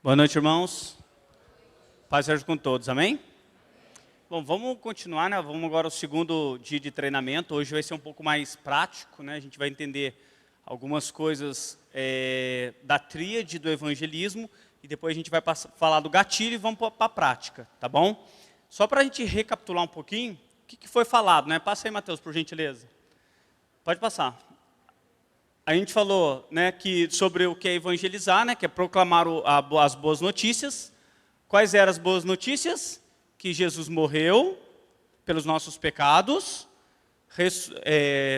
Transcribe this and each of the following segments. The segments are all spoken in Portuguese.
Boa noite, irmãos. Paz seja com todos, amém? Bom, vamos continuar, né? Vamos agora ao segundo dia de treinamento. Hoje vai ser um pouco mais prático, né? A gente vai entender algumas coisas da tríade do evangelismo e depois a gente vai falar do gatilho e vamos para a prática, tá bom? Só para a gente recapitular um pouquinho, o que foi falado, né? Passa aí, Mateus, por gentileza. Pode passar. A gente falou, né, sobre o que é evangelizar, né, que é proclamar as boas notícias. Quais eram as boas notícias? Que Jesus morreu pelos nossos pecados,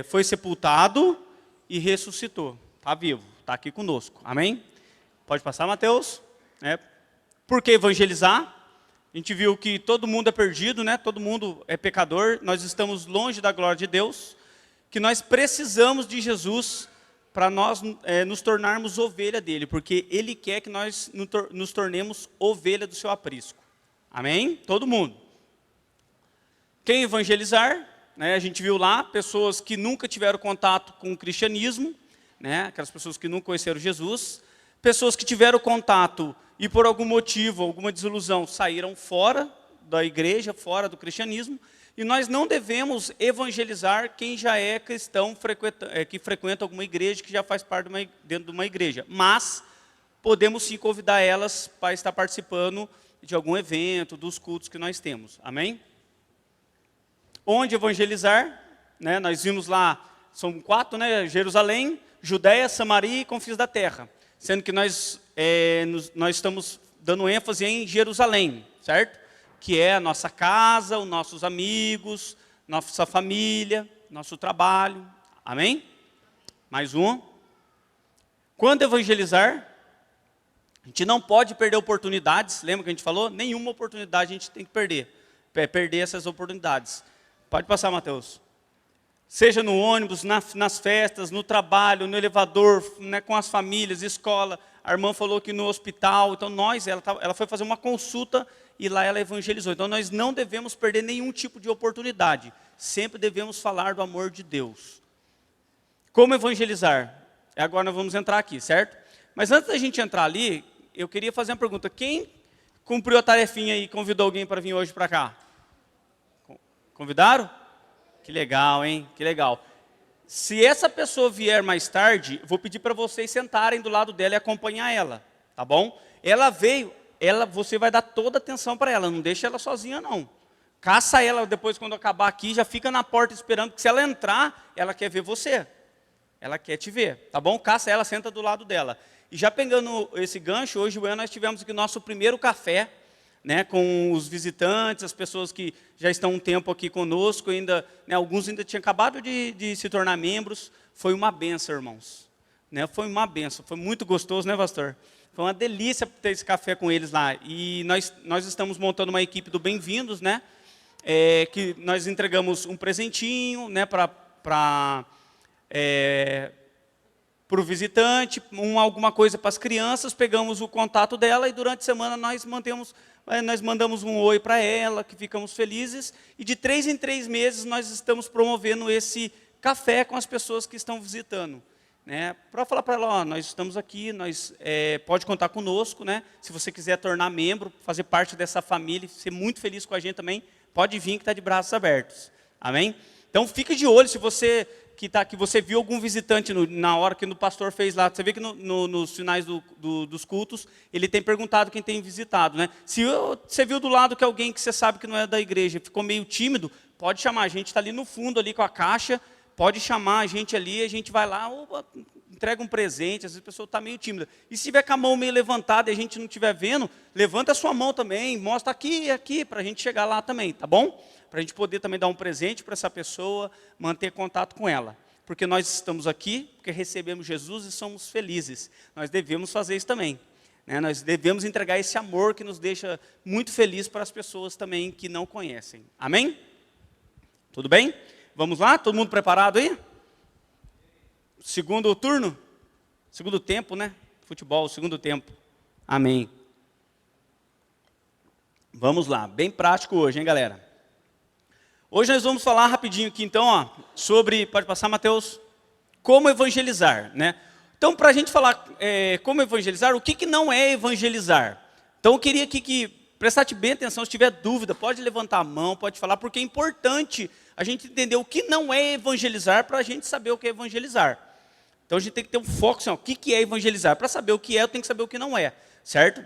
foi sepultado e ressuscitou. Está vivo, está aqui conosco. Amém? Pode passar, Mateus. Por que evangelizar? A gente viu que todo mundo é perdido, né? Todo mundo é pecador. Nós estamos longe da glória de Deus. Que nós precisamos de Jesus para nós nos tornarmos ovelha dele, porque ele quer que nós nos tornemos ovelha do seu aprisco. Amém? Todo mundo. Quem evangelizar, né, a gente viu lá, pessoas que nunca tiveram contato com o cristianismo, né, aquelas pessoas que nunca conheceram Jesus, pessoas que tiveram contato e por algum motivo, alguma desilusão, saíram fora da igreja, fora do cristianismo. E nós não devemos evangelizar quem já é cristão, que frequenta alguma igreja, que já faz parte dentro de uma igreja. Mas podemos sim convidar elas para estar participando de algum evento, dos cultos que nós temos. Amém? Onde evangelizar? Né? Nós vimos lá, são 4, né? Jerusalém, Judéia, Samaria e confins da terra. Sendo que nós estamos dando ênfase em Jerusalém, certo? Que é a nossa casa, os nossos amigos, nossa família, nosso trabalho. Amém? Mais um. Quando evangelizar, a gente não pode perder oportunidades. Lembra que a gente falou? Nenhuma oportunidade a gente tem que perder. Perder essas oportunidades. Pode passar, Mateus. Seja no ônibus, nas festas, no trabalho, no elevador, né, com as famílias, escola. A irmã falou que no hospital. Então ela foi fazer uma consulta e lá ela evangelizou. Então nós não devemos perder nenhum tipo de oportunidade. Sempre devemos falar do amor de Deus. Como evangelizar? Agora nós vamos entrar aqui, certo? Mas antes da gente entrar ali, eu queria fazer uma pergunta. Quem cumpriu a tarefinha e convidou alguém para vir hoje para cá? Convidaram? Que legal, hein? Que legal. Se essa pessoa vier mais tarde, vou pedir para vocês sentarem do lado dela e acompanhar ela, tá bom? Ela veio, você vai dar toda a atenção para ela, não deixa ela sozinha não. Caça ela depois quando acabar aqui, já fica na porta esperando, porque se ela entrar, ela quer ver você. Ela quer te ver, tá bom? Caça ela, senta do lado dela. E já pegando esse gancho, hoje nós tivemos aqui nosso primeiro café, né, com os visitantes, as pessoas que já estão um tempo aqui conosco, ainda, né, alguns ainda tinham acabado de se tornar membros. Foi uma benção, irmãos. Né, foi uma benção, foi muito gostoso, né, pastor? Foi uma delícia ter esse café com eles lá. E nós estamos montando uma equipe do Bem-vindos, né, que nós entregamos um presentinho, né, para o visitante, alguma coisa para as crianças, pegamos o contato dela e durante a semana nós mandamos um oi para ela, que ficamos felizes, e de 3 em 3 meses nós estamos promovendo esse café com as pessoas que estão visitando. Né, para falar para ela, ó, nós estamos aqui, pode contar conosco, né, se você quiser tornar membro, fazer parte dessa família, ser muito feliz com a gente também, pode vir que está de braços abertos. Amém? Então fique de olho, se você que você viu algum visitante na hora que o pastor fez lá, você vê que nos finais dos cultos, ele tem perguntado quem tem visitado. Né? Se você viu do lado que alguém que você sabe que não é da igreja, ficou meio tímido, pode chamar, a gente está ali no fundo, ali com a caixa, pode chamar a gente ali, a gente vai lá, entrega um presente, às vezes a pessoa está meio tímida. E se tiver com a mão meio levantada e a gente não estiver vendo, levanta a sua mão também, mostra aqui, para a gente chegar lá também, tá bom? Para a gente poder também dar um presente para essa pessoa, manter contato com ela. Porque nós estamos aqui, porque recebemos Jesus e somos felizes. Nós devemos fazer isso também. Né? Nós devemos entregar esse amor que nos deixa muito felizes para as pessoas também que não conhecem. Amém? Tudo bem? Vamos lá? Todo mundo preparado aí? Segundo turno? Segundo tempo, né? Futebol, segundo tempo. Amém. Vamos lá, bem prático hoje, hein, galera? Hoje nós vamos falar rapidinho aqui, então, sobre, pode passar, Mateus, como evangelizar, né? Então, para a gente falar como evangelizar, o que não é evangelizar? Então, eu queria aqui que prestasse bem atenção, se tiver dúvida, pode levantar a mão, pode falar, porque é importante a gente entender o que não é evangelizar para a gente saber o que é evangelizar. Então, a gente tem que ter um foco assim, ó, o que é evangelizar? Para saber o que é, eu tenho que saber o que não é, certo?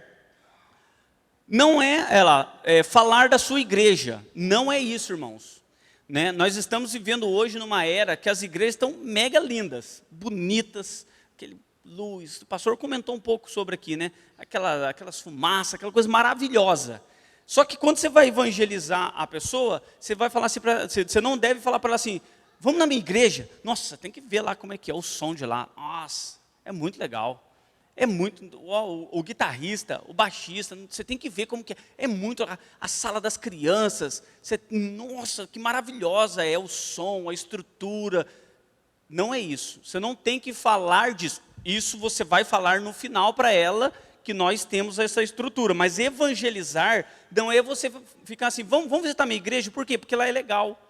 Não é, falar da sua igreja, não é isso, irmãos. Né? Nós estamos vivendo hoje numa era que as igrejas estão mega lindas, bonitas, aquele luz, o pastor comentou um pouco sobre aqui, né? Aquelas fumaças, aquela coisa maravilhosa. Só que quando você vai evangelizar a pessoa, você vai falar assim, você não deve falar para ela assim, vamos na minha igreja? Nossa, tem que ver lá como é que é o som de lá. Nossa, é muito legal. É muito, o guitarrista, o baixista, você tem que ver como que é. É muito, a sala das crianças, nossa, que maravilhosa é o som, a estrutura. Não é isso, você não tem que falar disso. Isso você vai falar no final para ela, que nós temos essa estrutura. Mas evangelizar não é você ficar assim, vamos visitar minha igreja, por quê? Porque lá é legal.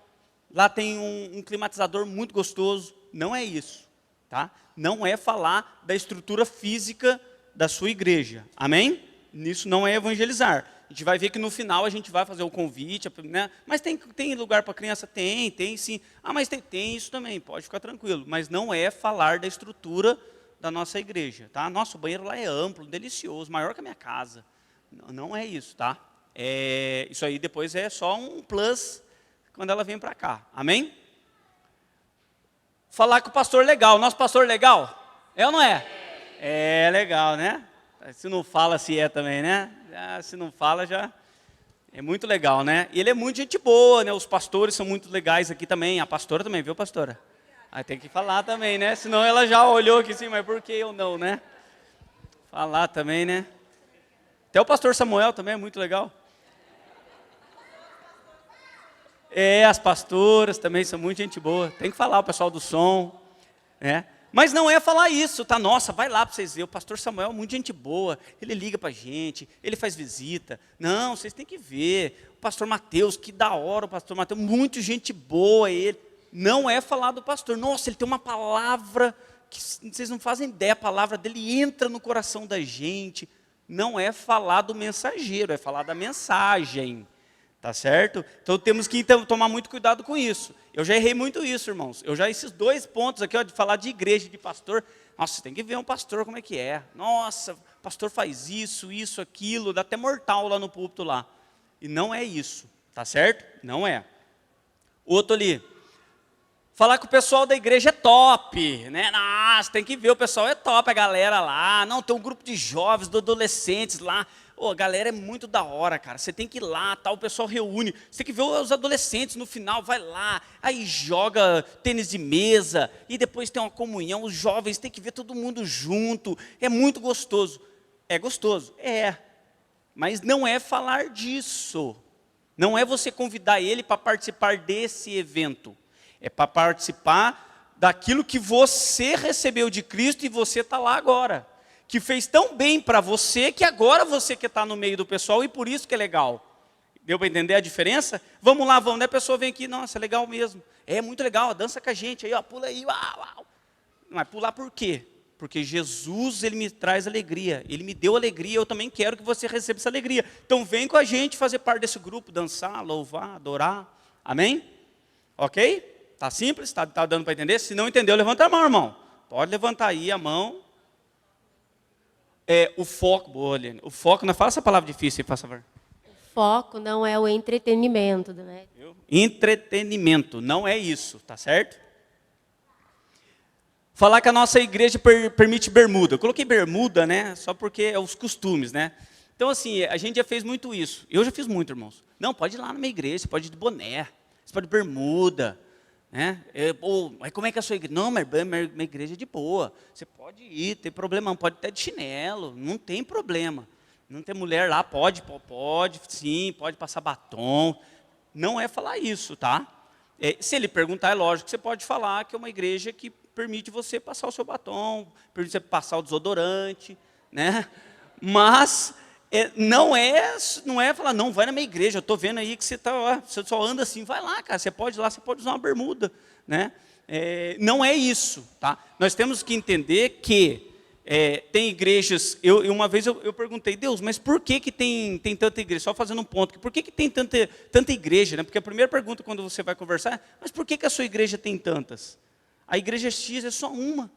Lá tem um climatizador muito gostoso. Não é isso, tá? Não é falar da estrutura física da sua igreja. Amém? Nisso não é evangelizar. A gente vai ver que no final a gente vai fazer o convite, né? Mas tem lugar para criança? Tem sim. Ah, mas tem isso também, pode ficar tranquilo. Mas não é falar da estrutura da nossa igreja, tá? Nosso banheiro lá é amplo, delicioso, maior que a minha casa. Não é isso, tá? Isso aí depois é só um plus quando ela vem para cá. Amém? Falar com o pastor legal. Nosso pastor legal? É ou não é? É legal, né? Se não fala, se é também, né? Se não fala, já é muito legal, né? E ele é muito gente boa, né? Os pastores são muito legais aqui também. A pastora também, viu, pastora? Aí tem que falar também, né? Senão ela já olhou aqui assim, mas por que eu não, né? Falar também, né? Até o pastor Samuel também é muito legal. As pastoras também são muito gente boa. Tem que falar, o pessoal do som, né? Mas não é falar isso, tá? Nossa, vai lá para vocês verem. O pastor Samuel é muito gente boa. Ele liga para a gente, ele faz visita. Não, vocês têm que ver. O pastor Mateus, que da hora o pastor Mateus. Muito gente boa ele. Não é falar do pastor. Nossa, ele tem uma palavra que vocês não fazem ideia. A palavra dele entra no coração da gente. Não é falar do mensageiro, é falar da mensagem. Tá certo? Então temos que tomar muito cuidado com isso. Eu já errei muito isso, irmãos. Esses 2 pontos aqui, ó, de falar de igreja, de pastor. Nossa, tem que ver um pastor como é que é. Nossa, o pastor faz isso, aquilo, dá até mortal lá no púlpito lá. E não é isso, tá certo? Não é. Outro ali. Falar que o pessoal da igreja é top, né? Nossa, tem que ver, o pessoal é top, a galera lá. Não, tem um grupo de jovens, de adolescentes lá. A galera é muito da hora, cara. Você tem que ir lá, tá? O pessoal reúne. Você tem que ver os adolescentes no final, vai lá. Aí joga tênis de mesa. E depois tem uma comunhão. Os jovens tem que ver todo mundo junto. É muito gostoso. É gostoso? É. Mas não é falar disso. Não é você convidar ele para participar desse evento. É para participar daquilo que você recebeu de Cristo e você está lá agora. Que fez tão bem para você, que agora você que está no meio do pessoal, e por isso que é legal. Deu para entender a diferença? Vamos lá, vamos, né? A pessoa vem aqui, nossa, é legal mesmo. É muito legal, dança com a gente, aí, ó, pula aí, uau, uau. Mas pular por quê? Porque Jesus, ele me traz alegria, ele me deu alegria, eu também quero que você receba essa alegria. Então vem com a gente fazer parte desse grupo, dançar, louvar, adorar, amém? Ok? Tá simples? Tá dando para entender? Se não entendeu, levanta a mão, irmão. Pode levantar aí a mão. O foco, boa, Aline. O foco, não fala essa palavra difícil, por favor. O foco não é o entretenimento, né? Entretenimento, não é isso, tá certo? Falar que a nossa igreja permite bermuda. Eu coloquei bermuda, né? Só porque é os costumes, né? Então, assim, a gente já fez muito isso. Eu já fiz muito, irmãos. Não, pode ir lá na minha igreja, você pode ir de boné, você pode ir de bermuda. Né? Mas como é que é a sua igreja? Não, minha igreja é de boa. Você pode ir, tem problema, não pode até de chinelo, não tem problema. Não tem mulher lá, pode sim, pode passar batom. Não é falar isso, tá? Se ele perguntar, é lógico que você pode falar que é uma igreja que permite você passar o seu batom, permite você passar o desodorante, né? Mas não é falar, não, vai na minha igreja, eu estou vendo aí que você só anda assim, vai lá, cara, você pode ir lá, você pode usar uma bermuda, né? não é isso, tá? Nós temos que entender que tem igrejas... Uma vez eu perguntei, Deus, mas por que tem tanta igreja? Só fazendo um ponto, por que tem tanta igreja? Né? Porque a primeira pergunta quando você vai conversar é, mas por que a sua igreja tem tantas? A igreja X é só uma.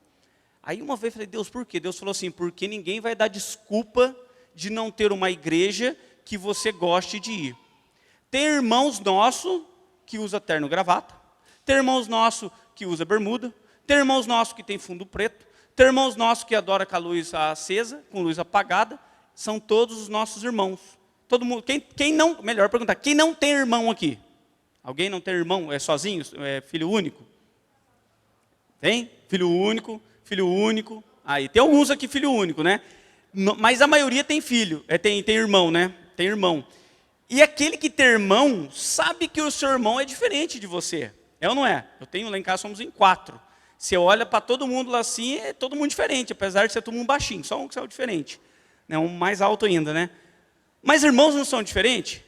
Aí uma vez eu falei, Deus, por quê? Deus falou assim, porque ninguém vai dar desculpa de não ter uma igreja que você goste de ir. Tem irmãos nossos que usa terno e gravata, tem irmãos nossos que usa bermuda, tem irmãos nossos que tem fundo preto, tem irmãos nossos que adora com a luz acesa, com luz apagada, são todos os nossos irmãos. Todo mundo, quem não, melhor perguntar, quem não tem irmão aqui? Alguém não tem irmão, é sozinho, é filho único? Tem? Filho único. Aí, tem alguns aqui filho único, né? Mas a maioria tem filho, tem irmão, né? Tem irmão. E aquele que tem irmão, sabe que o seu irmão é diferente de você. É ou não é? Eu tenho lá em casa, somos em 4. Você olha para todo mundo lá assim, é todo mundo diferente, apesar de ser todo mundo baixinho, só um que saiu diferente. Né? Um mais alto ainda, né? Mas irmãos não são diferentes?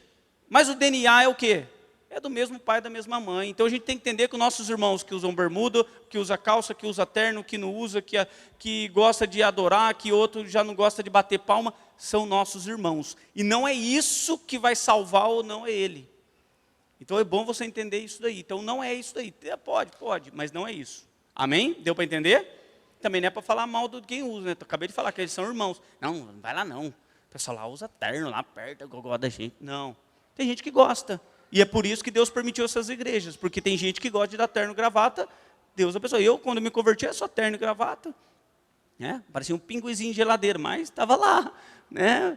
Mas o DNA é o quê? É do mesmo pai, da mesma mãe. Então a gente tem que entender que os nossos irmãos que usam bermuda, que usa calça, que usa terno, que não usa, que gosta de adorar, que outro já não gosta de bater palma, são nossos irmãos. E não é isso que vai salvar ou não é ele. Então é bom você entender isso daí. Então não é isso daí. Pode, mas não é isso. Amém? Deu para entender? Também não é para falar mal de quem usa, né? Eu acabei de falar que eles são irmãos. Não vai lá não. O pessoal lá usa terno, lá perto, o gogó da gente. Não. Tem gente que gosta. E é por isso que Deus permitiu essas igrejas. Porque tem gente que gosta de dar terno e gravata. Deus abençoe. Eu, quando me converti, é só terno e gravata. Né? Parecia um pinguizinho de geladeira, mas estava lá. Né?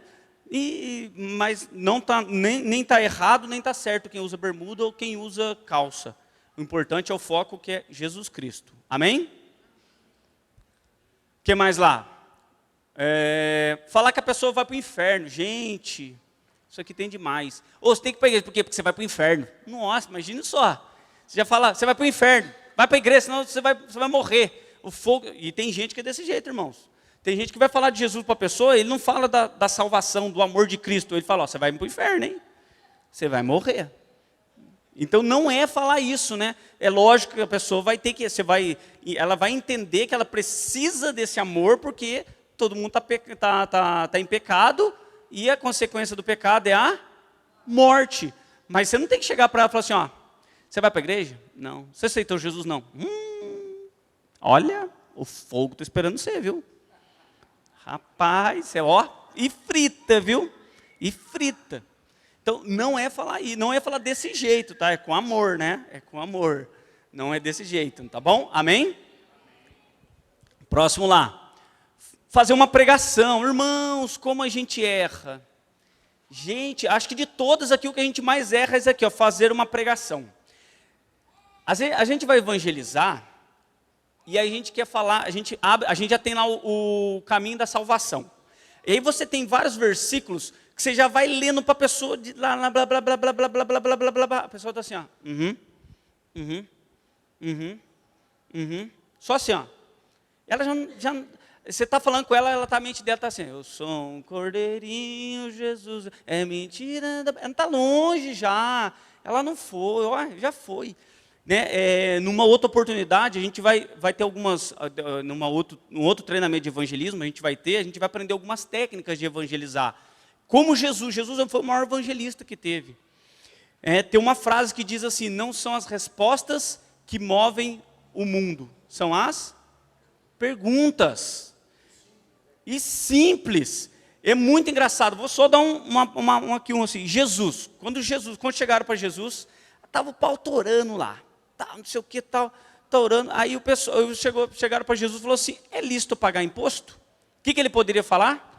Mas não tá, nem está errado, nem está certo quem usa bermuda ou quem usa calça. O importante é o foco que é Jesus Cristo. Amém? O que mais lá? Falar que a pessoa vai para o inferno. Gente, isso aqui tem demais. Ou você tem que ir para a igreja, por quê? Porque você vai para o inferno. Nossa, imagine só. Você já fala, você vai para o inferno. Vai para a igreja, senão você vai morrer. O fogo. E tem gente que é desse jeito, irmãos. Tem gente que vai falar de Jesus para a pessoa, ele não fala da salvação, do amor de Cristo. Ele fala, ó, você vai para o inferno, hein? Você vai morrer. Então não é falar isso, né? É lógico que a pessoa vai ter que, ela vai entender que ela precisa desse amor, porque todo mundo tá em pecado, e a consequência do pecado é a morte. Mas você não tem que chegar para ela e falar assim, ó, você vai para a igreja? Não. Você aceitou Jesus? Não. Olha, o fogo está esperando você, viu? Rapaz, e frita, viu? E frita. Então, não é falar isso, não é falar desse jeito, tá? É com amor, né? É com amor. Não é desse jeito, tá bom? Amém? Próximo lá. Fazer uma pregação. Irmãos, como a gente erra. Gente, acho que de todas aqui, o que a gente mais erra é isso aqui, ó, fazer uma pregação. A gente vai evangelizar, e a gente quer falar, a gente já tem lá o caminho da salvação. E aí você tem vários versículos que você já vai lendo para a pessoa, blá, blá, blá, blá, blá, blá, blá, blá, blá, blá, blá, blá. A pessoa está assim, ó. Só assim, ó. Ela já você está falando com ela, a mente dela está assim, eu sou um cordeirinho, Jesus, é mentira. Ela não está longe já. Ela não foi, ó, já foi. Né? Numa outra oportunidade, a gente vai ter algumas, num outro treinamento de evangelismo, a gente vai aprender algumas técnicas de evangelizar. Como Jesus foi o maior evangelista que teve. Tem uma frase que diz assim, não são as respostas que movem o mundo, são as perguntas. E simples, é muito engraçado. Vou só dar aqui assim, Jesus, quando chegaram para Jesus, estava o pau torando lá, não sei o que, tá orando. Aí o pessoal chegaram para Jesus e falou assim, é lícito pagar imposto? O que ele poderia falar?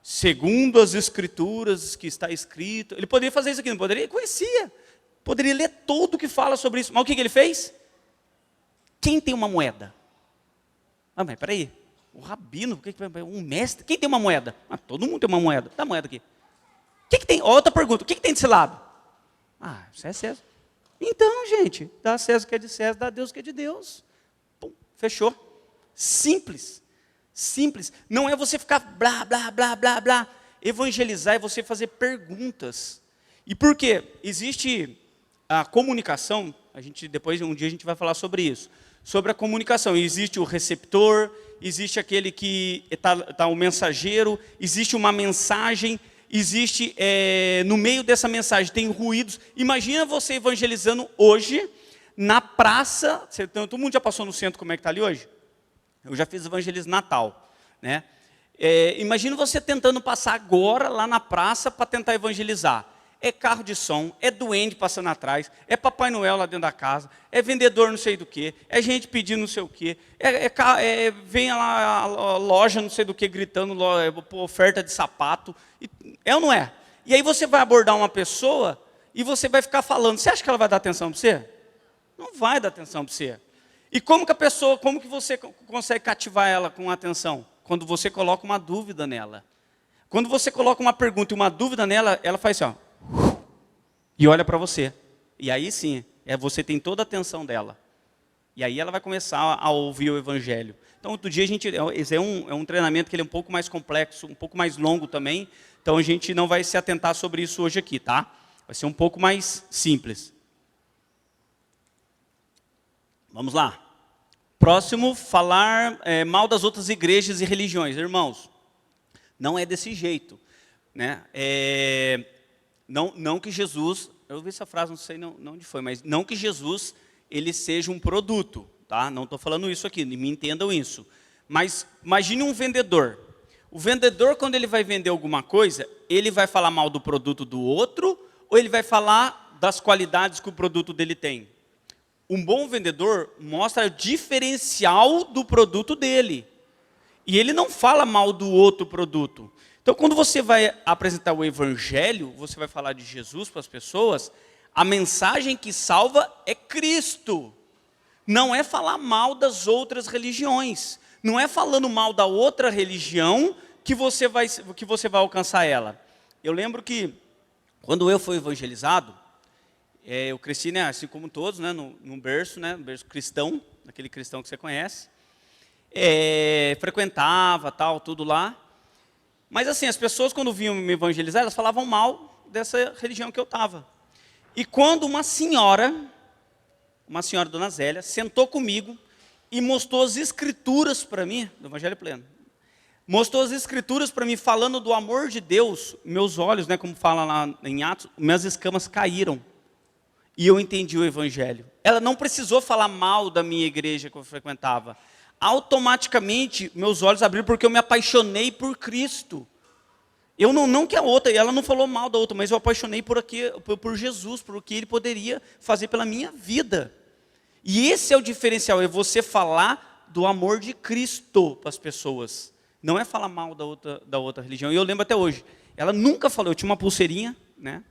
Segundo as escrituras que está escrito. Ele poderia fazer isso aqui, não poderia? Ele conhecia. Poderia ler tudo o que fala sobre isso. Mas o que ele fez? Quem tem uma moeda? Mas peraí, o rabino, um mestre, quem tem uma moeda? Todo mundo tem uma moeda. Dá a moeda aqui. O que tem? Outra pergunta, o que tem desse lado? Isso é César. Então, gente, dá a César o que é de César, dá a Deus o que é de Deus. Pum, fechou. Simples. Simples. Não é você ficar blá, blá, blá, blá, blá. Evangelizar é você fazer perguntas. E por quê? Existe a comunicação, Depois, um dia, a gente vai falar sobre isso. Sobre a comunicação. Existe o receptor, existe aquele que está o mensageiro, existe uma mensagem, existe, no meio dessa mensagem, tem ruídos. Imagina você evangelizando hoje, na praça. Todo mundo já passou no centro, como é que está ali hoje? Eu já fiz evangelismo Natal, né? Imagina você tentando passar agora lá na praça para tentar evangelizar. É carro de som, é duende passando atrás, é Papai Noel lá dentro da casa, é vendedor não sei do que, é gente pedindo não sei o que, vem lá a loja não sei do que gritando, oferta de sapato, é ou não é? E aí você vai abordar uma pessoa e você vai ficar falando, você acha que ela vai dar atenção para você? Não vai dar atenção para você. E como que você consegue cativar ela com atenção? Quando você coloca uma dúvida nela. Quando você coloca uma pergunta e uma dúvida nela, ela faz assim, ó, e olha para você. E aí sim, você tem toda a atenção dela. E aí ela vai começar a ouvir o evangelho. Então, outro dia, esse é um treinamento que ele é um pouco mais complexo, um pouco mais longo também. Então, a gente não vai se atentar sobre isso hoje aqui, tá? Vai ser um pouco mais simples. Vamos lá. Próximo, falar mal das outras igrejas e religiões. Irmãos, não é desse jeito, né? Não que Jesus, eu ouvi essa frase, não sei não onde foi, mas não que Jesus ele seja um produto, tá? Não estou falando isso aqui, me entendam isso. Mas imagine um vendedor. O vendedor, quando ele vai vender alguma coisa, ele vai falar mal do produto do outro ou ele vai falar das qualidades que o produto dele tem? Um bom vendedor mostra o diferencial do produto dele. E ele não fala mal do outro produto. Então, quando você vai apresentar o evangelho, você vai falar de Jesus para as pessoas, a mensagem que salva é Cristo. Não é falar mal das outras religiões. Não é falando mal da outra religião que você vai alcançar ela. Eu lembro que, quando eu fui evangelizado, eu cresci, né, assim como todos, né, num berço cristão, aquele cristão que você conhece. Frequentava, tal, tudo lá. Mas assim, as pessoas quando vinham me evangelizar, elas falavam mal dessa religião que eu estava. E quando uma senhora, Dona Zélia, sentou comigo e mostrou as escrituras para mim, do Evangelho Pleno. Mostrou as escrituras para mim, falando do amor de Deus, meus olhos, né, como fala lá em Atos, minhas escamas caíram. E eu entendi o Evangelho. Ela não precisou falar mal da minha igreja que eu frequentava. Automaticamente, meus olhos abriram porque eu me apaixonei por Cristo. Eu não que a outra, ela não falou mal da outra, mas eu apaixonei por Jesus, por o que Ele poderia fazer pela minha vida. E esse é o diferencial, é você falar do amor de Cristo para as pessoas. Não é falar mal da outra religião. E eu lembro até hoje, ela nunca falou, eu tinha uma pulseirinha, né?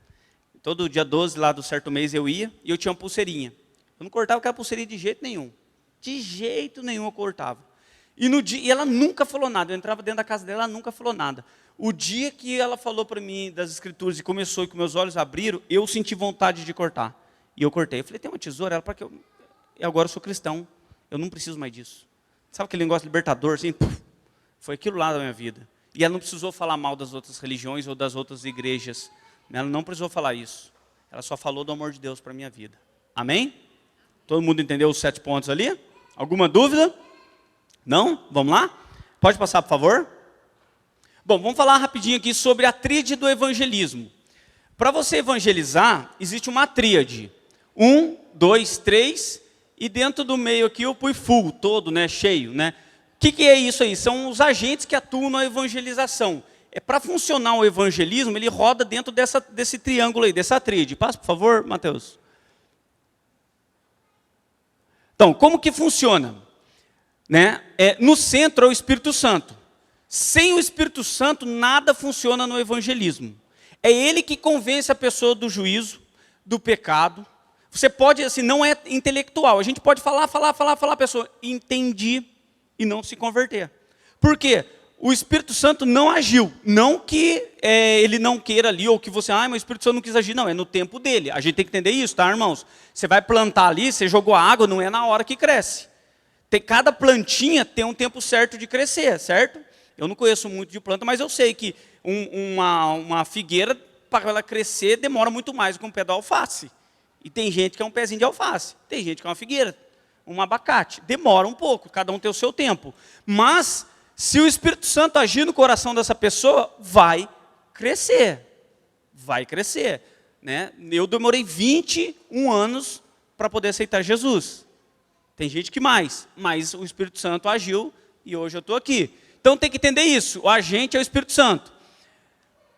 Todo dia 12 lá do certo mês eu ia, e eu tinha uma pulseirinha. Eu não cortava aquela pulseirinha de jeito nenhum. De jeito nenhum eu cortava. E ela nunca falou nada. Eu entrava dentro da casa dela, ela nunca falou nada. O dia que ela falou para mim das escrituras e começou, e que meus olhos abriram, eu senti vontade de cortar. E eu cortei. Eu falei, tem uma tesoura? Ela, para que eu agora sou cristão. Eu não preciso mais disso. Sabe aquele negócio libertador, assim? Foi aquilo lá da minha vida. E ela não precisou falar mal das outras religiões ou das outras igrejas. Ela não precisou falar isso. Ela só falou do amor de Deus para a minha vida. Amém? Todo mundo entendeu os 7 pontos ali? Alguma dúvida? Não? Vamos lá? Pode passar, por favor? Bom, vamos falar rapidinho aqui sobre a tríade do evangelismo. Para você evangelizar, existe uma tríade. 1, 2, 3, e dentro do meio aqui eu pus full, todo, né, cheio, né? O que é isso aí? São os agentes que atuam na evangelização. Para funcionar o evangelismo, ele roda dentro desse triângulo aí, dessa tríade. Passa, por favor, Mateus. Então, como que funciona? Né? No centro é o Espírito Santo. Sem o Espírito Santo, nada funciona no evangelismo. É ele que convence a pessoa do juízo, do pecado. Você pode, assim, não é intelectual. A gente pode falar, a pessoa entendi e não se converter. Por quê? O Espírito Santo não agiu. Não que ele não queira ali, ou que você, mas o Espírito Santo não quis agir. Não, é no tempo dele. A gente tem que entender isso, tá, irmãos? Você vai plantar ali, você jogou a água, não é na hora que cresce. Cada plantinha tem um tempo certo de crescer, certo? Eu não conheço muito de planta, mas eu sei que uma figueira, para ela crescer, demora muito mais que um pé de alface. E tem gente que é um pezinho de alface, tem gente que é uma figueira, um abacate. Demora um pouco, cada um tem o seu tempo. Mas, se o Espírito Santo agir no coração dessa pessoa, vai crescer. Vai crescer. Né? Eu demorei 21 anos para poder aceitar Jesus. Tem gente que mais, mas o Espírito Santo agiu e hoje eu estou aqui. Então tem que entender isso, o agente é o Espírito Santo.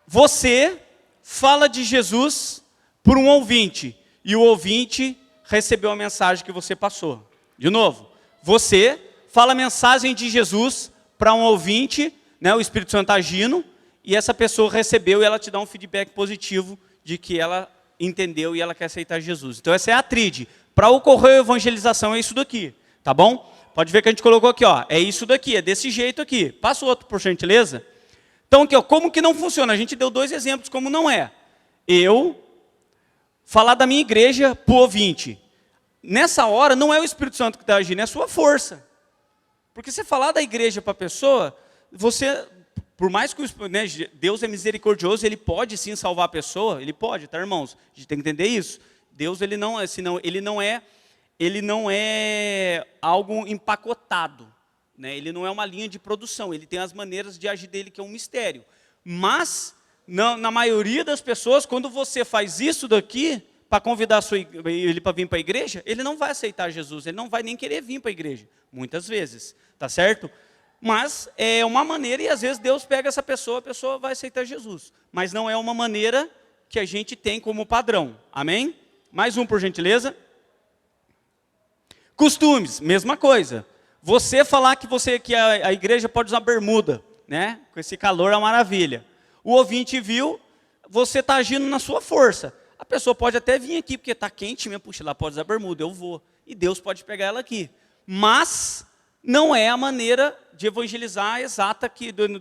Você fala de Jesus por um ouvinte, e o ouvinte recebeu a mensagem que você passou. De novo, você fala a mensagem de Jesus para um ouvinte, né, o Espírito Santo agindo, e essa pessoa recebeu e ela te dá um feedback positivo de que ela entendeu e ela quer aceitar Jesus. Então essa é a tríade. Para ocorrer a evangelização é isso daqui, tá bom? Pode ver que a gente colocou aqui, ó, é isso daqui, é desse jeito aqui. Passa o outro, por gentileza. Então aqui, ó, como que não funciona? A gente deu 2 exemplos como não é. Eu falar da minha igreja para o ouvinte. Nessa hora não é o Espírito Santo que está agindo, é a sua força. Porque você falar da igreja para a pessoa, você, por mais que né, Deus é misericordioso, Ele pode sim salvar a pessoa, Ele pode, tá, irmãos? A gente tem que entender isso. Deus, Ele não é algo empacotado, né? Ele não é uma linha de produção, Ele tem as maneiras de agir dele, que é um mistério. Mas, na maioria das pessoas, quando você faz isso daqui, para convidar ele para vir para a igreja, ele não vai aceitar Jesus, ele não vai nem querer vir para a igreja, muitas vezes, tá certo? Mas é uma maneira, e às vezes Deus pega essa pessoa, a pessoa vai aceitar Jesus. Mas não é uma maneira que a gente tem como padrão, amém? Mais um, por gentileza. Costumes, mesma coisa. Você falar que a igreja pode usar bermuda, né? Com esse calor é uma maravilha. O ouvinte viu, você está agindo na sua força. A pessoa pode até vir aqui, porque está quente mesmo, puxa, ela pode usar bermuda, eu vou. E Deus pode pegar ela aqui. Mas não é a maneira de evangelizar exata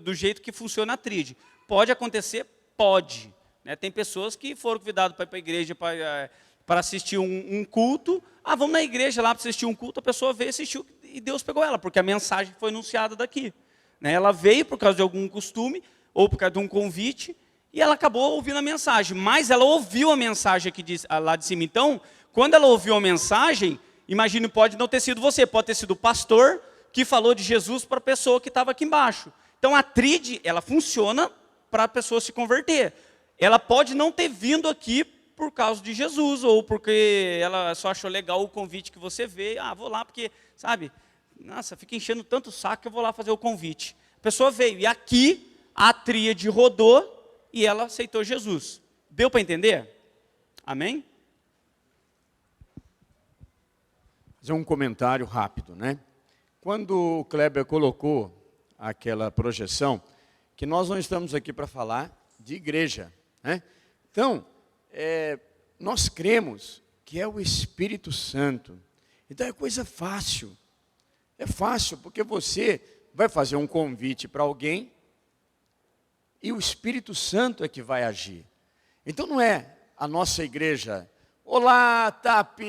do jeito que funciona a tríade. Pode acontecer? Pode. Né? Tem pessoas que foram convidadas para ir para a igreja para assistir um culto. Ah, vamos na igreja lá para assistir um culto. A pessoa veio, assistiu e Deus pegou ela, porque a mensagem foi anunciada daqui. Né? Ela veio por causa de algum costume ou por causa de um convite e ela acabou ouvindo a mensagem. Mas ela ouviu a mensagem aqui lá de cima. Então, quando ela ouviu a mensagem, imagine, pode não ter sido você, pode ter sido o pastor que falou de Jesus para a pessoa que estava aqui embaixo. Então, a tríade, ela funciona para a pessoa se converter. Ela pode não ter vindo aqui por causa de Jesus, ou porque ela só achou legal o convite que você veio. Ah, vou lá porque, sabe, nossa, fica enchendo tanto o saco que eu vou lá fazer o convite. A pessoa veio, e aqui a tríade rodou e ela aceitou Jesus. Deu para entender? Amém? Fazer um comentário rápido, né? Quando o Kleber colocou aquela projeção, que nós não estamos aqui para falar de igreja, né? Então, nós cremos que é o Espírito Santo. Então é coisa fácil. É fácil, porque você vai fazer um convite para alguém e o Espírito Santo é que vai agir. Então não é a nossa igreja, olá, TAP,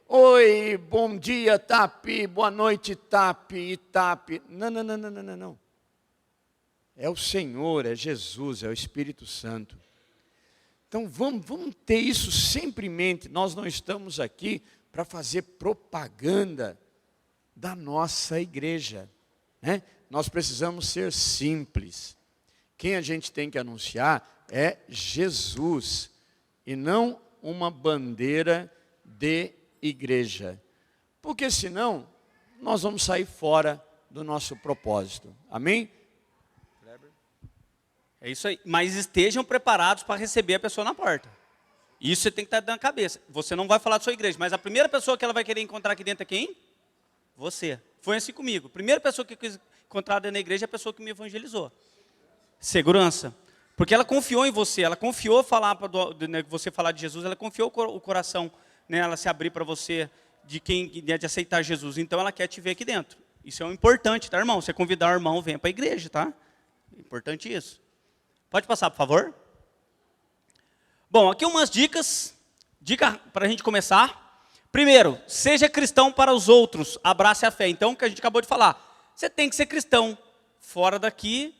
oi, bom dia, TAP, boa noite, TAP, e TAP. Não. É o Senhor, é Jesus, é o Espírito Santo. Então vamos ter isso sempre em mente. Nós não estamos aqui para fazer propaganda da nossa igreja, né? Nós precisamos ser simples. Quem a gente tem que anunciar é Jesus, e não uma bandeira de igreja. Porque senão, nós vamos sair fora do nosso propósito. Amém? É isso aí. Mas estejam preparados para receber a pessoa na porta. Isso você tem que estar na cabeça. Você não vai falar da sua igreja, mas a primeira pessoa que ela vai querer encontrar aqui dentro é quem? Você. Foi assim comigo. A primeira pessoa que eu quis encontrar dentro da igreja é a pessoa que me evangelizou. Segurança. Porque ela confiou em você, ela confiou você falar de Jesus, ela confiou o coração, né, ela se abrir para você de aceitar Jesus. Então ela quer te ver aqui dentro. Isso é importante, tá, irmão? Você convidar o irmão, venha para a igreja, tá? Importante isso. Pode passar, por favor? Bom, aqui umas dicas para a gente começar. Primeiro, seja cristão para os outros, abrace a fé. Então, o que a gente acabou de falar, você tem que ser cristão, fora daqui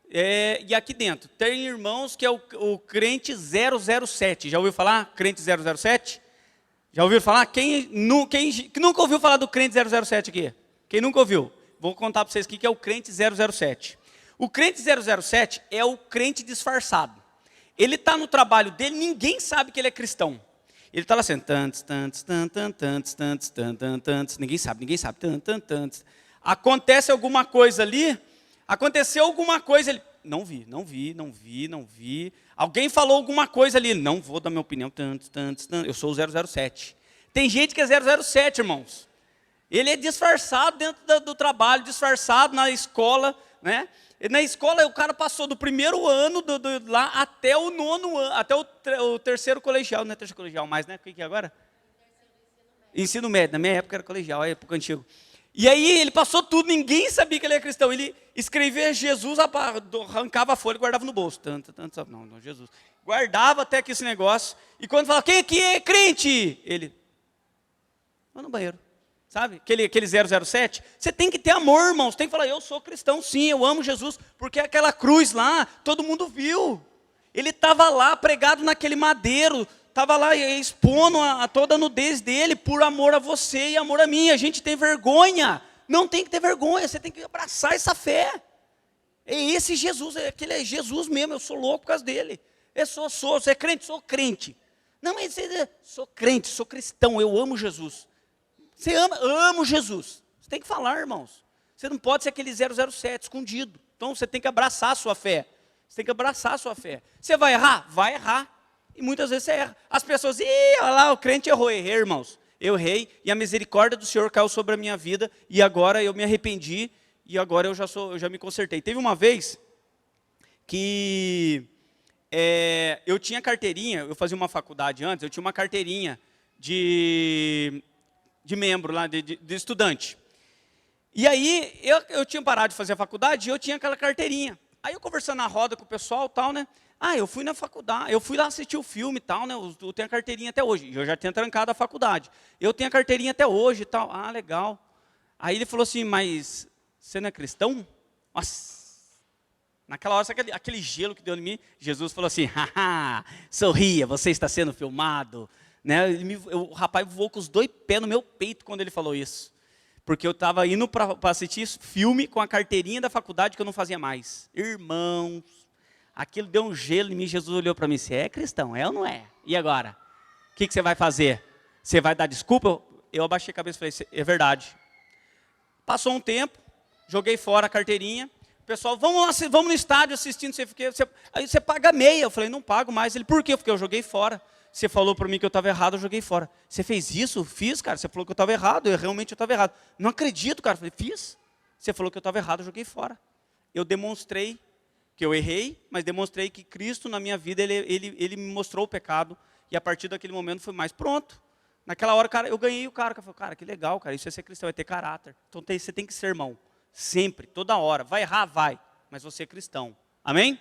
e aqui dentro. Tem irmãos que é o crente 007, já ouviu falar? Crente 007? Já ouviram falar? Quem nunca ouviu falar do crente 007 aqui? Quem nunca ouviu? Vou contar para vocês o que é o crente 007. O crente 007 é o crente disfarçado. Ele está no trabalho dele, ninguém sabe que ele é cristão. Ele está lá assim, ninguém sabe, acontece alguma coisa ali, aconteceu alguma coisa, ele, não vi. Alguém falou alguma coisa ali, não vou dar minha opinião, eu sou o 007. Tem gente que é 007, irmãos. Ele é disfarçado dentro do trabalho, disfarçado na escola, né? E na escola o cara passou do primeiro ano lá até o 9º ano, até o terceiro colegial, não é terceiro colegial mais, né? O que é agora? Ensino médio, na minha época era colegial, é época antiga. E aí ele passou tudo, ninguém sabia que ele era cristão. Ele escrevia Jesus, arrancava a folha e guardava no bolso. Não, Jesus. Guardava até que esse negócio. E quando falava, quem aqui é crente? Ele, vai no banheiro. Sabe? Aquele 007. Você tem que ter amor, irmão. Você tem que falar, eu sou cristão, sim, eu amo Jesus. Porque aquela cruz lá, todo mundo viu. Ele estava lá, pregado naquele madeiro. Estava lá expondo a toda a nudez dele por amor a você e amor a mim. A gente tem vergonha. Não tem que ter vergonha, você tem que abraçar essa fé. É esse Jesus, aquele é Jesus mesmo, eu sou louco por causa dele. Você é crente? Sou crente. Não, mas sou crente, sou cristão, eu amo Jesus. Você amo Jesus. Você tem que falar, irmãos. Você não pode ser aquele 007 escondido. Então você tem que abraçar a sua fé. Você tem que abraçar a sua fé. Você vai errar? Vai errar. E muitas vezes você erra. As pessoas, olha lá, o crente errou. Errei, irmãos. Eu errei e a misericórdia do Senhor caiu sobre a minha vida. E agora eu me arrependi. E agora eu já me consertei. Teve uma vez que eu tinha carteirinha. Eu fazia uma faculdade antes. Eu tinha uma carteirinha de membro lá, de estudante. E aí eu tinha parado de fazer a faculdade e eu tinha aquela carteirinha. Aí eu conversando na roda com o pessoal tal, né? Eu fui na faculdade, eu fui lá assistir o filme e tal, né? Eu tenho a carteirinha até hoje. Eu já tinha trancado a faculdade. Eu tenho a carteirinha até hoje e tal. Legal. Aí ele falou assim, mas você não é cristão? Nossa. Naquela hora, sabe aquele gelo que deu em mim? Jesus falou assim, haha, sorria, você está sendo filmado. Né? O rapaz voou com os 2 pés no meu peito quando ele falou isso. Porque eu estava indo para assistir filme com a carteirinha da faculdade que eu não fazia mais. Irmãos, aquilo deu um gelo em mim. Jesus olhou para mim, você é cristão, é ou não é? E agora? O que você vai fazer? Você vai dar desculpa? Eu abaixei a cabeça e falei, é verdade. Passou um tempo, joguei fora a carteirinha. O pessoal, vamos no estádio assistindo. Aí você paga meia. Eu falei, não pago mais. Ele, por quê? Porque eu joguei fora. Você falou para mim que eu estava errado, eu joguei fora. Você fez isso? Fiz, cara. Você falou que eu estava errado, realmente eu estava errado. Não acredito, cara. Eu falei, fiz. Você falou que eu estava errado, eu joguei fora. Eu demonstrei que eu errei, mas demonstrei que Cristo na minha vida, ele me mostrou o pecado. E a partir daquele momento foi mais pronto. Naquela hora, cara, eu ganhei o cara. Eu falei, cara, que legal, cara. Isso é ser cristão, é ter caráter. Então você tem que ser irmão. Sempre, toda hora. Vai errar? Vai. Mas você é cristão. Amém?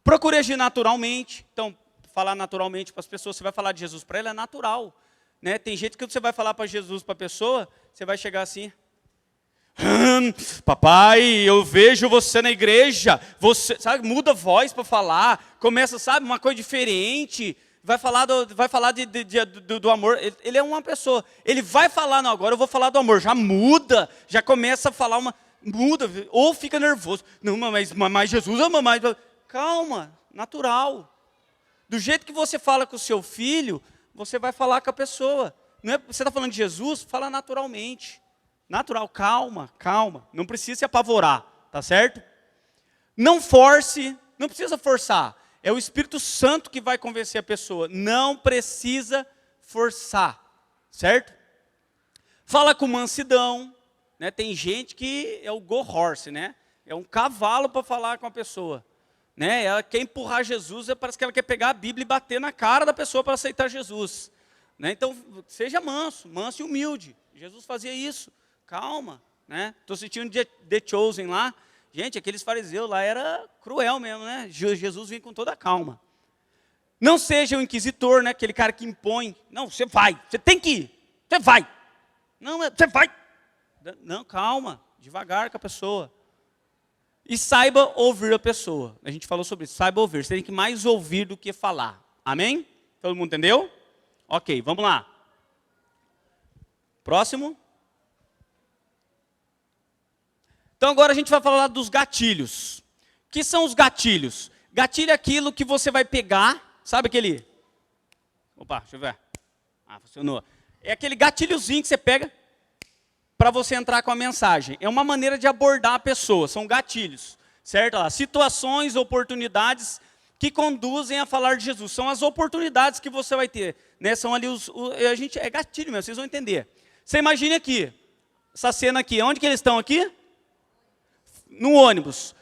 Procure agir naturalmente. Então, falar naturalmente para as pessoas, você vai falar de Jesus para ela, é natural. Né? Tem gente que você vai falar para Jesus para a pessoa, você vai chegar assim, papai, eu vejo você na igreja, você, sabe, muda a voz para falar, começa, sabe, uma coisa diferente, vai falar do amor, ele é uma pessoa, ele vai falar, não, agora eu vou falar do amor, já muda, já começa a falar muda, ou fica nervoso, não, mas Jesus ama mais, calma, natural. Do jeito que você fala com o seu filho, você vai falar com a pessoa. Não é, você está falando de Jesus? Fala naturalmente. Natural, calma. Não precisa se apavorar, tá certo? Não force, não precisa forçar. É o Espírito Santo que vai convencer a pessoa. Não precisa forçar, certo? Fala com mansidão. Né? Tem gente que é o go horse, né? É um cavalo para falar com a pessoa. Né? Ela quer empurrar Jesus, parece que ela quer pegar a Bíblia e bater na cara da pessoa para aceitar Jesus. Né? Então, seja manso e humilde. Jesus fazia isso. Calma. Estou assistindo The Chosen lá. Gente, aqueles fariseus lá era cruel mesmo. Né? Jesus vinha com toda a calma. Não seja um inquisitor, né? Aquele cara que impõe. Não, você vai, você tem que ir. Você vai. Não, você vai. Não, calma. Devagar com a pessoa. E saiba ouvir a pessoa. A gente falou sobre isso. Saiba ouvir. Você tem que mais ouvir do que falar. Amém? Todo mundo entendeu? Ok, vamos lá. Próximo. Então agora a gente vai falar dos gatilhos. O que são os gatilhos? Gatilho é aquilo que você vai pegar, sabe aquele... Opa, deixa eu ver. Ah, funcionou. É aquele gatilhozinho que você pega para você entrar com a mensagem. É uma maneira de abordar a pessoa, são gatilhos, certo? Lá, situações, oportunidades que conduzem a falar de Jesus. São as oportunidades que você vai ter, né? São ali a gente é gatilho mesmo, vocês vão entender. Você imagine aqui, essa cena aqui, onde que eles estão aqui? No ônibus.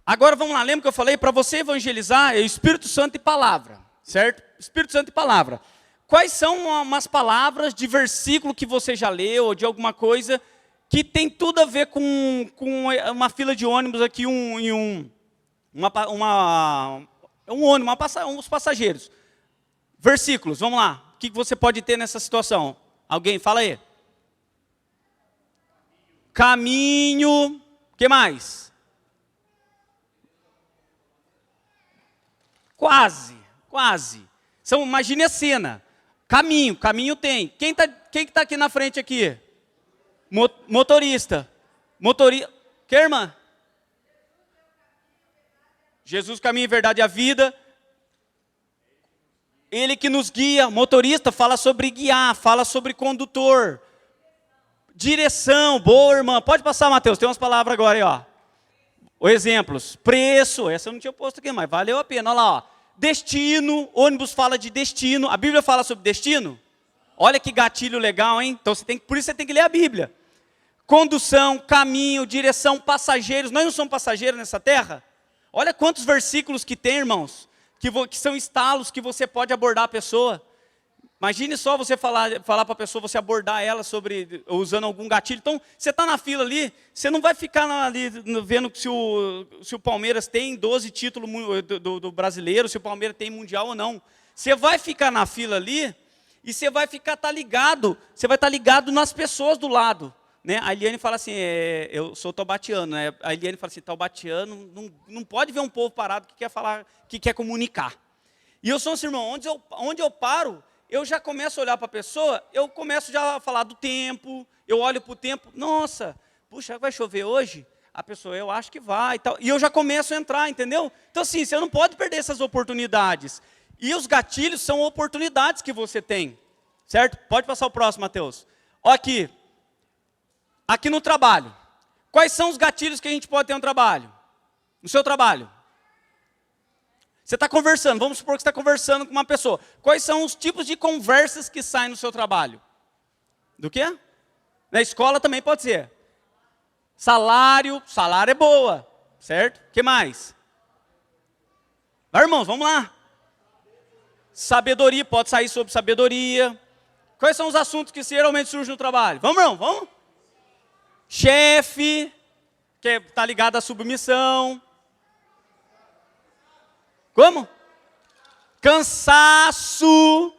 Agora vamos lá, lembra que eu falei para você evangelizar é o Espírito Santo e palavra, certo? Espírito Santo e palavra. Quais são umas palavras de versículo que você já leu, ou de alguma coisa, que tem tudo a ver com uma fila de ônibus aqui, um ônibus, uns passageiros. Versículos, vamos lá. O que você pode ter nessa situação? Alguém, fala aí. Caminho, o que mais? Quase. Imagine a cena. Caminho tem. Quem que tá aqui na frente aqui? Motorista. Que irmã? Jesus, caminho, verdade e a vida. Ele que nos guia. Motorista fala sobre guiar, fala sobre condutor. Direção, boa irmã. Pode passar, Mateus, tem umas palavras agora aí, ó. Exemplos. Preço, essa eu não tinha posto aqui, mas valeu a pena. Olha lá, ó. Destino, ônibus fala de destino. A Bíblia fala sobre destino? Olha que gatilho legal, hein? Então por isso você tem que ler a Bíblia. Condução, caminho, direção, passageiros. Nós não somos passageiros nessa terra? Olha quantos versículos que tem, irmãos, que são estalos que você pode abordar a pessoa. Imagine só você falar para a pessoa, você abordar ela usando algum gatilho. Então, você está na fila ali, você não vai ficar ali vendo se o Palmeiras tem 12 títulos do brasileiro, se o Palmeiras tem mundial ou não. Você vai ficar na fila ali e você vai estar ligado, você vai estar ligado nas pessoas do lado. Né? A Eliane fala assim, eu sou taubatiano, né? A Eliane fala assim, taubatiano não pode ver um povo parado que quer falar, que quer comunicar. E eu sou assim, irmão, onde eu paro, eu já começo a olhar para a pessoa, eu começo já a falar do tempo, eu olho para o tempo, nossa, puxa, vai chover hoje? A pessoa, eu acho que vai, tal, e eu já começo a entrar, entendeu? Então assim, você não pode perder essas oportunidades. E os gatilhos são oportunidades que você tem, certo? Pode passar o próximo, Mateus. Olha aqui no trabalho. Quais são os gatilhos que a gente pode ter no trabalho? No seu trabalho. Você está conversando, vamos supor que você está conversando com uma pessoa. Quais são os tipos de conversas que saem no seu trabalho? Do quê? Na escola também pode ser. Salário é boa, certo? O que mais? Vai, irmãos, vamos lá. Sabedoria, pode sair sobre sabedoria. Quais são os assuntos que geralmente surgem no trabalho? Vamos, irmão, vamos. Chefe, que está ligado à submissão. Como? Cansaço,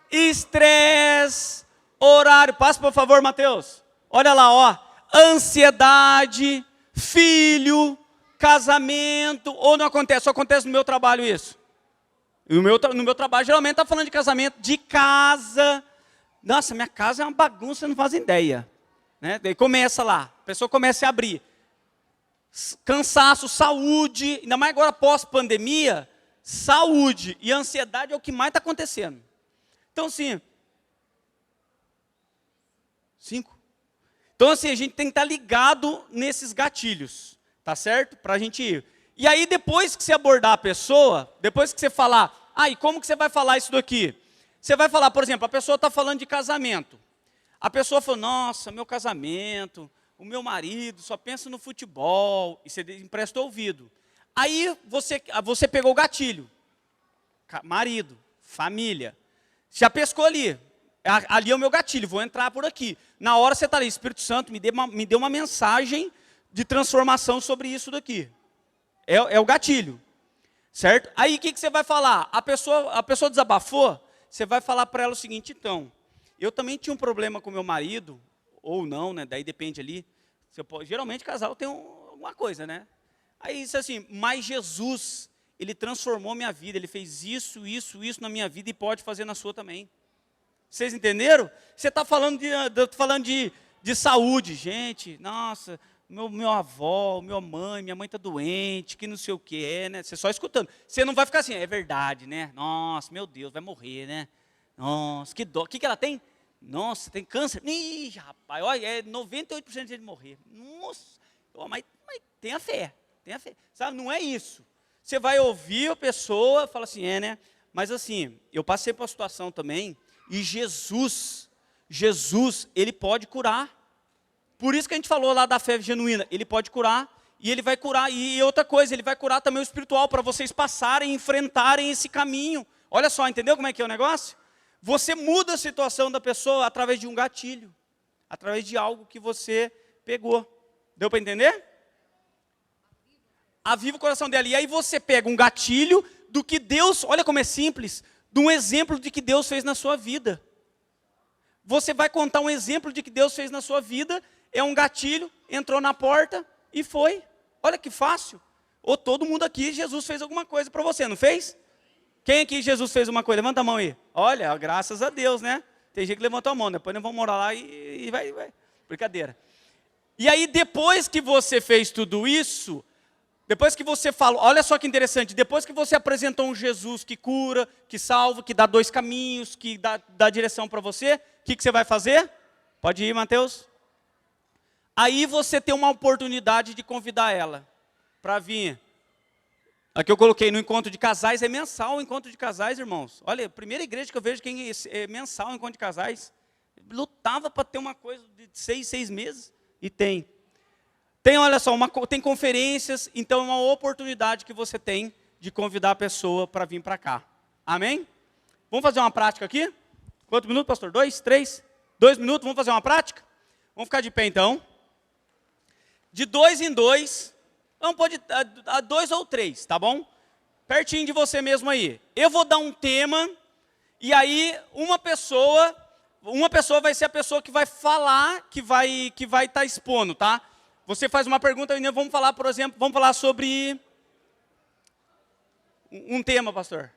estresse, horário. Passa, por favor, Mateus. Olha lá, ó. Ansiedade, filho, casamento. Ou não acontece? Só acontece no meu trabalho isso. No meu trabalho, geralmente está falando de casamento, de casa. Nossa, minha casa é uma bagunça, não faz ideia. Né? Daí começa lá, a pessoa começa a abrir. Cansaço, saúde, ainda mais agora pós-pandemia, saúde e ansiedade é o que mais está acontecendo. Então, assim, 5. Então, assim, a gente tem que estar ligado nesses gatilhos, tá certo? Para a gente ir. E aí, depois que você abordar a pessoa, depois que você falar, e como que você vai falar isso daqui? Você vai falar, por exemplo, a pessoa está falando de casamento. A pessoa falou, nossa, meu casamento, o meu marido só pensa no futebol, e você empresta o ouvido. Aí você pegou o gatilho. Marido, família. Já pescou ali. Ali é o meu gatilho, vou entrar por aqui. Na hora você está ali, Espírito Santo, me deu uma mensagem de transformação sobre isso daqui. É o gatilho. Certo? Aí o que você vai falar? A pessoa desabafou, você vai falar para ela o seguinte, então, eu também tinha um problema com meu marido, ou não, né? Daí depende ali. Geralmente casal tem alguma coisa, né? Aí isso assim, mas Jesus, Ele transformou minha vida, Ele fez isso na minha vida e pode fazer na sua também. Vocês entenderam? Você está falando de saúde, gente. Nossa, meu avó, minha mãe está doente, que não sei o que é, né? Você só escutando. Você não vai ficar assim, é verdade, né? Nossa, meu Deus, vai morrer, né? Nossa, que dó. O que ela tem? Nossa, tem câncer. Ih, rapaz, olha, é 98% de ele morrer. Nossa, mas tenha fé, tenha fé. Sabe, não é isso. Você vai ouvir a pessoa, fala assim, né? Mas assim, eu passei por uma situação também, e Jesus, ele pode curar. Por isso que a gente falou lá da fé genuína, ele pode curar, e ele vai curar, e outra coisa, ele vai curar também o espiritual, para vocês passarem, enfrentarem esse caminho. Olha só, entendeu como é que é o negócio? Você muda a situação da pessoa através de um gatilho, através de algo que você pegou. Deu para entender? Aviva o coração dela. E aí você pega um gatilho do que Deus, olha como é simples, de um exemplo de que Deus fez na sua vida. Você vai contar um exemplo de que Deus fez na sua vida, é um gatilho, entrou na porta e foi. Olha que fácil. Ou todo mundo aqui, Jesus fez alguma coisa para você, não fez? Quem aqui Jesus fez uma coisa? Levanta a mão aí. Olha, graças a Deus, né? Tem gente que levantou a mão, depois nós vamos morar lá e vai. Brincadeira. E aí depois que você fez tudo isso, depois que você falou, olha só que interessante, depois que você apresentou um Jesus que cura, que salva, que dá 2 caminhos, que dá direção para você, o que você vai fazer? Pode ir, Mateus. Aí você tem uma oportunidade de convidar ela para vir. Aqui eu coloquei no encontro de casais, é mensal o encontro de casais, irmãos. Olha, a primeira igreja que eu vejo que é mensal o encontro de casais. Lutava para ter uma coisa de 6 meses, e tem. Tem, olha só, tem conferências, então é uma oportunidade que você tem de convidar a pessoa para vir para cá. Amém? Vamos fazer uma prática aqui? Quantos minutos, pastor? 2, 3? 2 minutos, vamos fazer uma prática? Vamos ficar de pé então. De 2 em 2, não pode, a 2 ou 3, tá bom? Pertinho de você mesmo aí. Eu vou dar um tema, e aí uma pessoa vai ser a pessoa que vai falar, que vai estar expondo, tá? Você faz uma pergunta e vamos falar, por exemplo, vamos falar sobre um tema, pastor.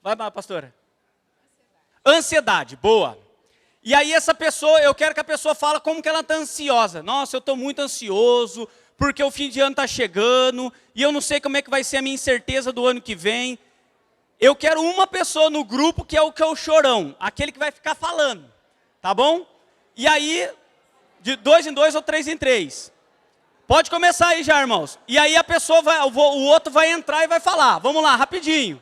Vai lá, pastora. Ansiedade, boa. E aí essa pessoa, eu quero que a pessoa fale como que ela está ansiosa. Nossa, eu estou muito ansioso, porque o fim de ano está chegando, e eu não sei como é que vai ser a minha incerteza do ano que vem. Eu quero uma pessoa no grupo que é o chorão, aquele que vai ficar falando, tá bom? E aí, de 2 em 2 ou 3 em 3. Pode começar aí já, irmãos. E aí a pessoa o outro vai entrar e vai falar. Vamos lá, rapidinho.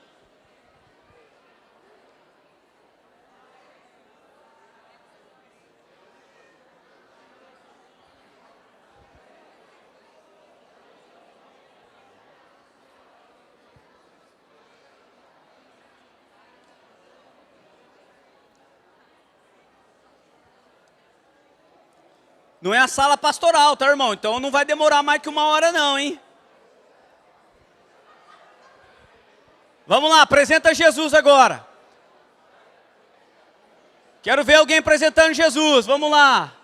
Não é a sala pastoral, tá, irmão? Então não vai demorar mais que 1 hora não, hein? Vamos lá, apresenta Jesus agora. Quero ver alguém apresentando Jesus, vamos lá.